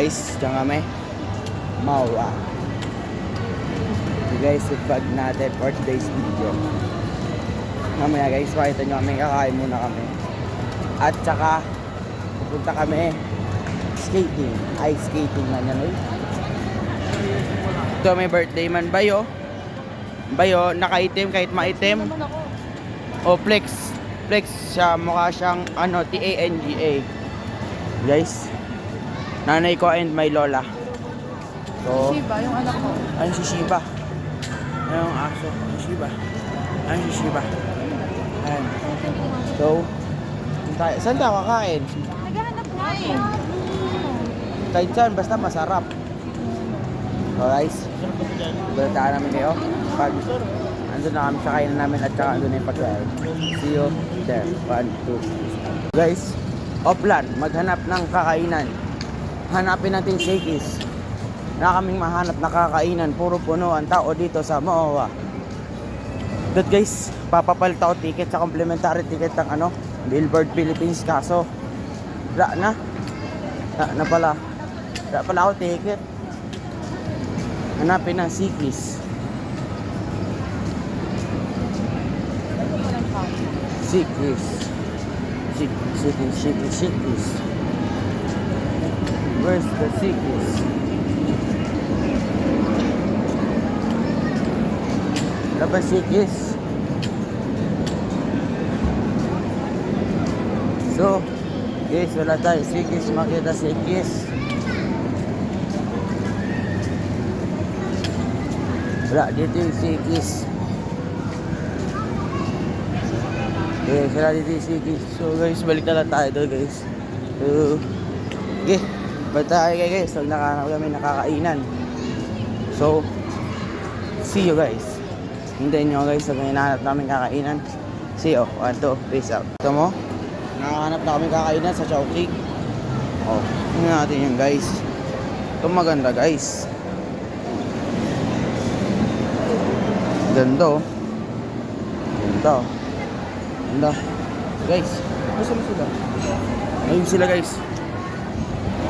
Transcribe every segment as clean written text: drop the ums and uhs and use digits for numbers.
Guys, diyan kami. Mawa. So guys, vlog natin for today's video. Mamaya guys, pakita nyo kami, kakain muna kami. At saka, pupunta kami skating. Ice skating na yan, oy. Ito may birthday man. Bayo. Bayo, nakaitim kahit maitim. O flex. Flex siya, mukha siyang ano, T-A-N-G-A. Guys, nanay ko and my lola. So, Shiba, yung anak ko. ayun si Shiba. Ayun yung aso. Si Shiba. Ayun si Shiba. Ayan. So, saan tayo kakain? Naghahanap nga eh. Kahit saan, basta masarap. So guys, balitaan namin kayo pag andun na kami sa kainan namin at saka andun na yung pagkain. See you there. 1, 2. Guys, offline, maghanap ng kakainan. Hanapin natin Shakey's. Na kaming mahanap na kakainan. Puro puno ang tao dito sa Maowa. That guys, papapalit ako ticket sa complimentary ticket ng ano, Billboard Philippines. Kaso, wala na pala. Wala pala ako ticket. Hanapin ng Shakey's. Shakey's. Shakey's. Where's the Shakey's? Wala ba Shakey's? So, guys, wala tayo Shakey's, makita Shakey's. Wala dito yung Shakey's. Okay, wala dito yung Shakey's. So guys, balik na lang tayo doon guys. So, okay, balik tayo guys. So, nakahanap kami nakakainan. So, see you guys. Hintayin nyo guys, pag hinahanap namin kakainan. See you. 1, 2, peace out. Ito mo, nakahanap na kami kakainan sa Chowking. Oh, tingnan natin yun guys. Ito maganda guys. Ganda oh. Ganda oh. Ganda. Guys, gusto mo sila? Ayun sila guys.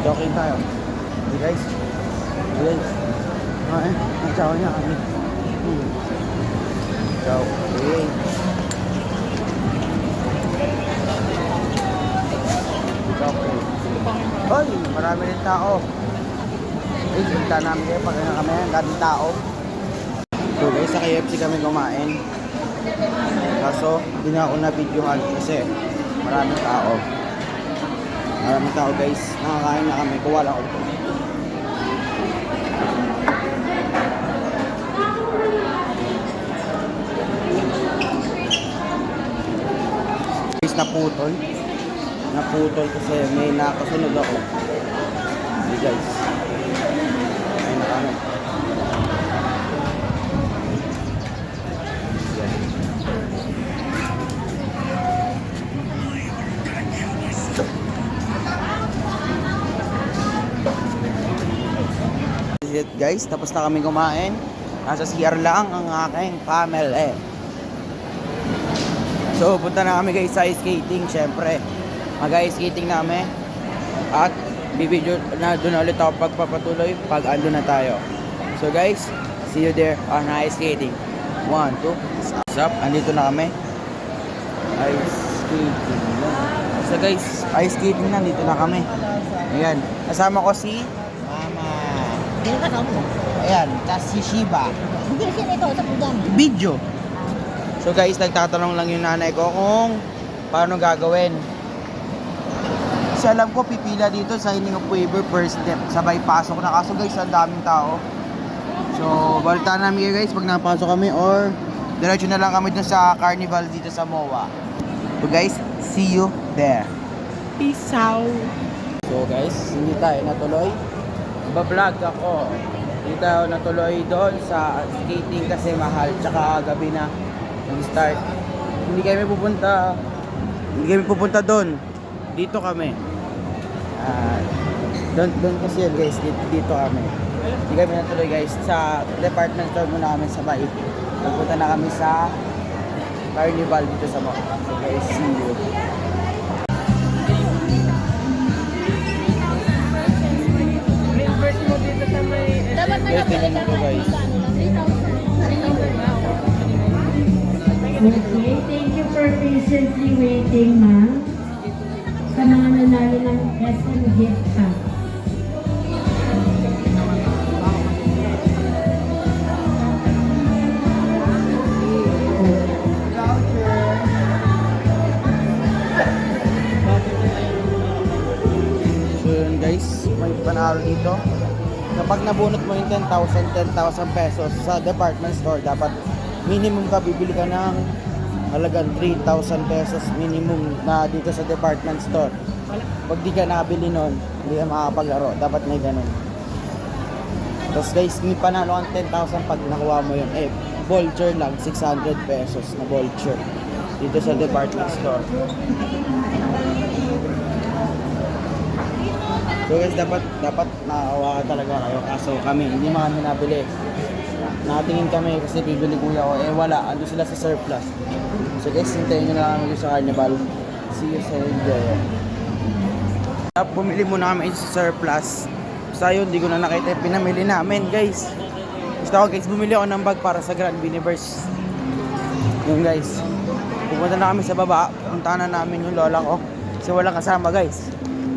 Joking tayo. Okay guys. Okay guys. Ang chow niya kami. Chow. Okay. Okay. Hoy, marami rin tao. Guys, punta namin kayo pag ano kami. Daming tao. So guys, sa KFC kami kumain. Kaso, hindi na ako na-videohan kasi maraming tao. Maraming tao guys. Nakakain na kami. Kuha lang ako. Guys, naputol. Naputol kasi may nakasunod ako. Hey guys. Ayun na kami. Guys, tapos na kami kumain. Nasa CR lang ang aking family. So, punta na kami guys sa ice skating. Syempre, mag-ice skating namin. At bibidyo na doon ulit ako pagpapatuloy pag ando na tayo. So guys, see you there on ice skating. 1, 2, what's up? Andito na kami. Ice skating. So guys, ice skating na. Dito na kami. Ayan. Kasama ko si Hindi ka kasama mo. ayan, tas si Shiba. Hindi kasi ito sa program. Video. So guys, nagtatanong lang yung nanay ko kung paano gagawin. Kasi alam ko pipila dito sa signing of waiver first step. Sabay pasok na. Kaso guys, ang daming tao. So, balitaan namin kayo guys pag napasok kami or diretso na lang kami dun sa carnival dito sa MOA. So guys, see you there. Peace out. So guys, hindi tayo natuloy. Bablog ako. Hindi tayo natuloy doon sa skating kasi mahal. Tsaka gabi na mag-start. Hindi kami pupunta doon. Dito kami. Doon kasi yun guys. Dito kami. Hindi kami natuloy guys. Sa department store muna kami sa Bait. Pupunta na kami sa carnival dito sa MOA. So guys, see you. Guys, tingnan nyo to guys. Okay, thank you for patiently waiting, ma'am. Sa mga nanalo ng SM gift pack. So yun guys, may panalo dito. Kapag nabunot mo yung 10,000 pesos sa department store, dapat minimum ka bibili ka ng halagang 3,000 pesos minimum na dito sa department store. Pag di ka nakabili nun, hindi ka makapaglaro. Dapat may ganun. Tapos guys, may panalo kang 10,000 pag nakuha mo yun. Vulture lang, 600 pesos na vulture dito sa department store. So guys, dapat nakakawa ka talaga kayo. Kaso kami, hindi mga kami nabili. Nakatingin kami kasi bibili kuya ko. Wala, ando sila sa surplus. So guys, hintayin nyo na lang ulit sa Carnival. See you sa video. Bumili muna kami sa surplus. Basta yun, hindi ko na nakita yung pinamili namin guys. Basta ako guys, bumili ako ng bag para sa Grand Universe. Yun guys. Pupunta na kami sa baba. Puntahan na namin yung lola ko. Kasi walang kasama guys.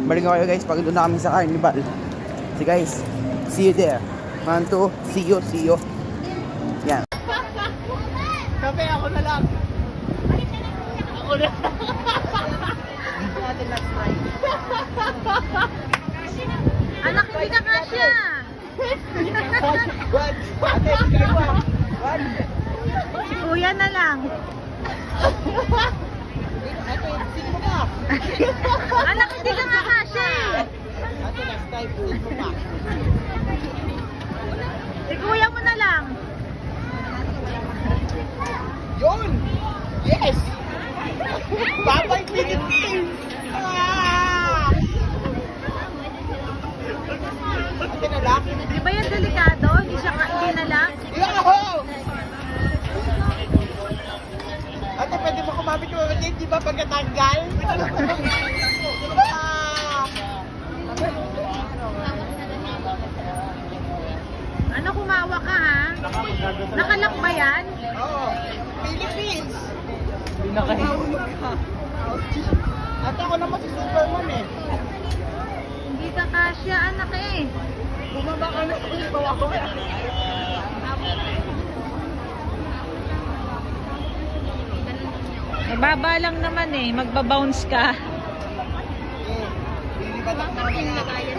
Balik ko kayo guys pag doon na kami sa Carnival. So guys, see you there. 1, 2, see you. Yan. Kape, ako na lang. Ako na. Natin last night. Anak, hindi ka kasya. Si kuya na lang. Anak, hindi ka nga kasya eh. Si kuya mo na lang. Yun! Yes! Babay Philippines! Ate na lang? Di ba yan delikado? Hindi siya hindi na lang. Yo! Ate, pwede mo kumapit yung mga di ba pagkatanggal? Ano, kumawa ka ha? Nakalak ba yan? Oo. Philippines! Ate, ako naman si Superman eh. Hindi ka kasya, anak eh. Bumaba ka na, bawa ko. Mababa lang naman eh, magbabounce ka. Lilibatak na kaya.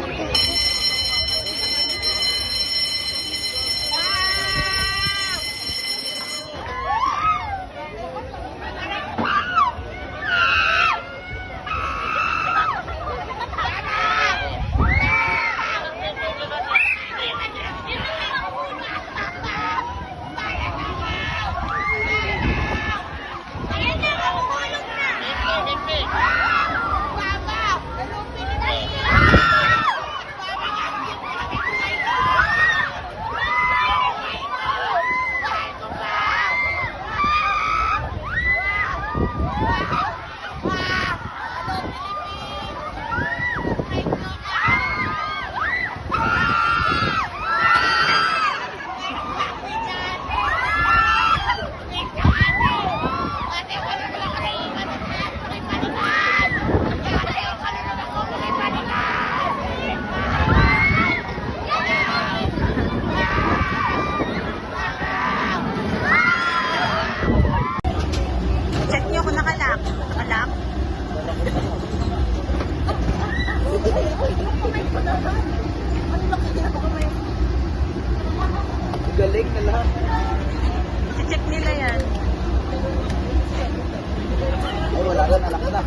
Check nyo kung nakalak. Nakalak? Galing na lahat. Check nila yan. Ay, wala na, anak na.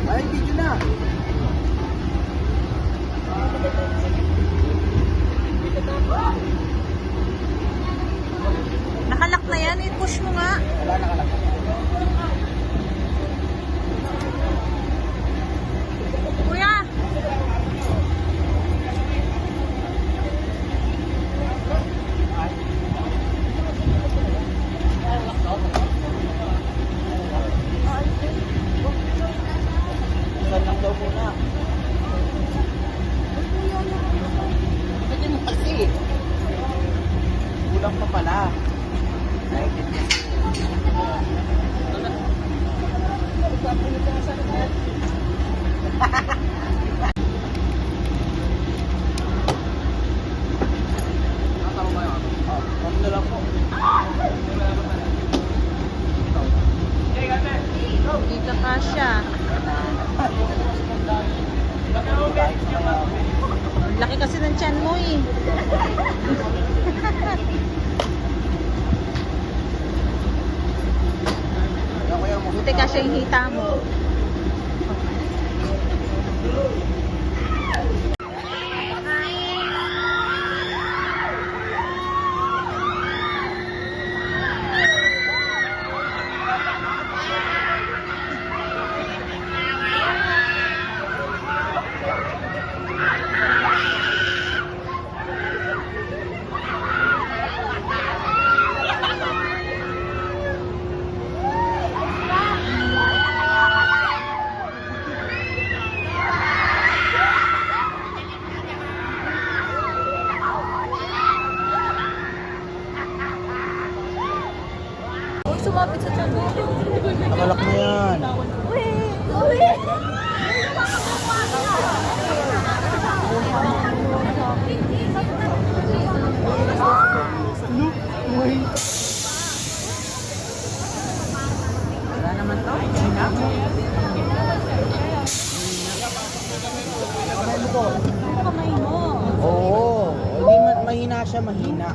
Ay, video na. Nakalak na yan, i-push mo nga. Wala na kalak. Kuya! Kulang pa pala. Ano lang po? Dito ka siya. Laki kasi ng tiyan mo eh. Buti ka siya yung hita mo. Sumapit sa tiyan mo. Nakalak na yan. Wala naman to. Kamay mo. Oo. Hindi mahina siya, mahina.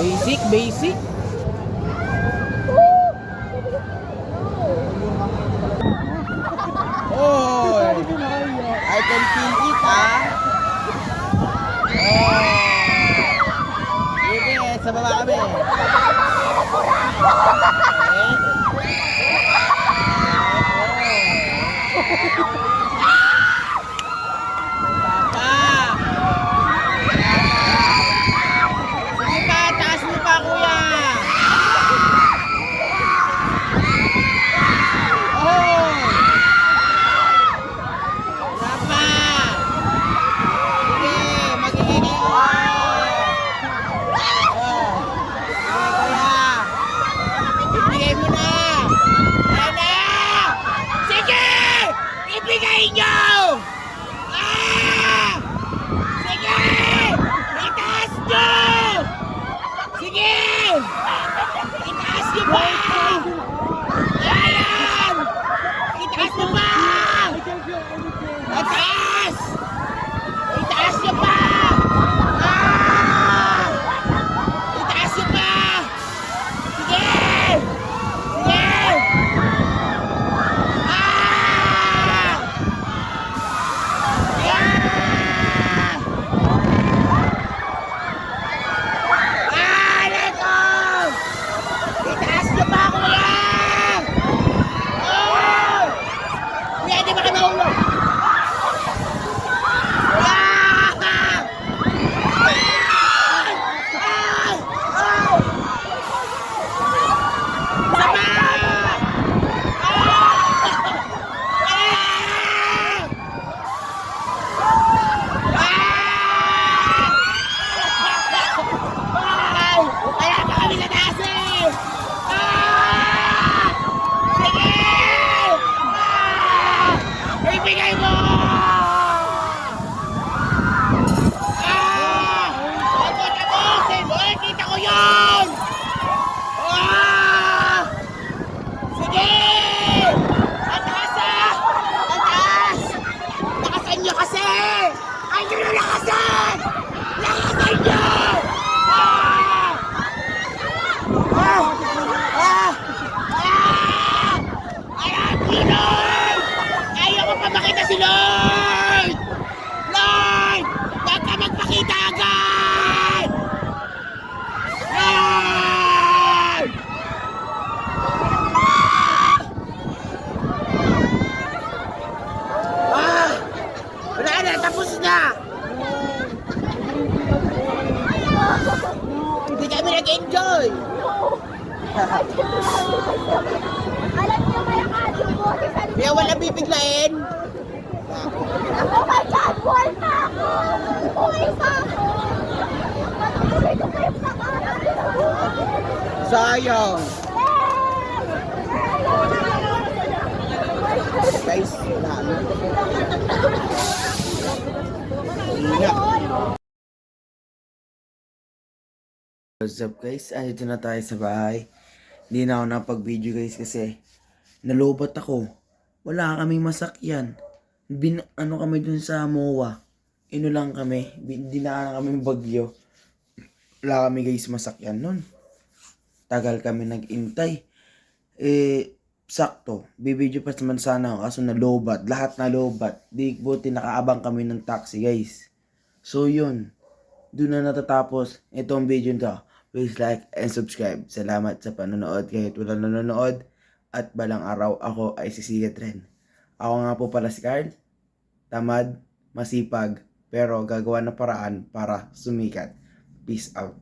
Basic, basic. Oh, I can feel it, ah. Oh. Sige, sa baba kami. Sige pa, taas mo pa, kuya. Oh! Wala pa. Sige, magiging ibigay mo na. Ayan na. Sige! Ibigay nyo! Ah! Sige! Itaas nyo! Sige! Itaas nyo pa! Ayan! Itaas nyo pa! Itaas! Itaas nyo pa! Ah! Itaas nyo pa! Sige! Sige! Ah! Ah! Leko! Itaas nyo pa, kuya! Oh! Kuya, di ba ka nahulog? Kuya! Sama! Ay! Kaya pa kami natasin! Sige! Ibigay mo! Huwag mo tapusin! Hoy, kita ko yun! Sige! Ataas ah! Ataas! Lakasan nyo kasi! Ay, nyo na lakasan! Lakasan nyo! Ayan, Lord! Ayaw ko pa makita si Lord! Lord! Huwag ka magpakita agad! Lord! Wala na! Tapos na! Hindi kami nag-enjoy! Alam niyo may akadyo mo. May pala bibiglain. Oh my God! Buhay pa ako! Buhay pa ako! Matutuloy ko kayo sa kanan! Sayang. Guys, wala. Ina. What's up guys? Andito na tayo sa bahay. Hindi na ako napag-video guys kasi nalobat ako. Wala kaming masakyan. Kami dun sa MOA. Lang kami. Dinaanan kami bagyo. Wala kami guys masakyan nun. Tagal kami nag-intay. Sakto. Bibidyo pa naman sana ako kaso nalobat. Lahat nalobat. Di buti nakaabang kami ng taxi guys. So yun. Doon na natatapos itong video nito. Please like and subscribe. Salamat sa panonood kahit walang nanonood. At balang araw ako ay sisigat rin. Ako nga po pala si Carl. Tamad, masipag, pero gagawa ng paraan para sumikat. Peace out.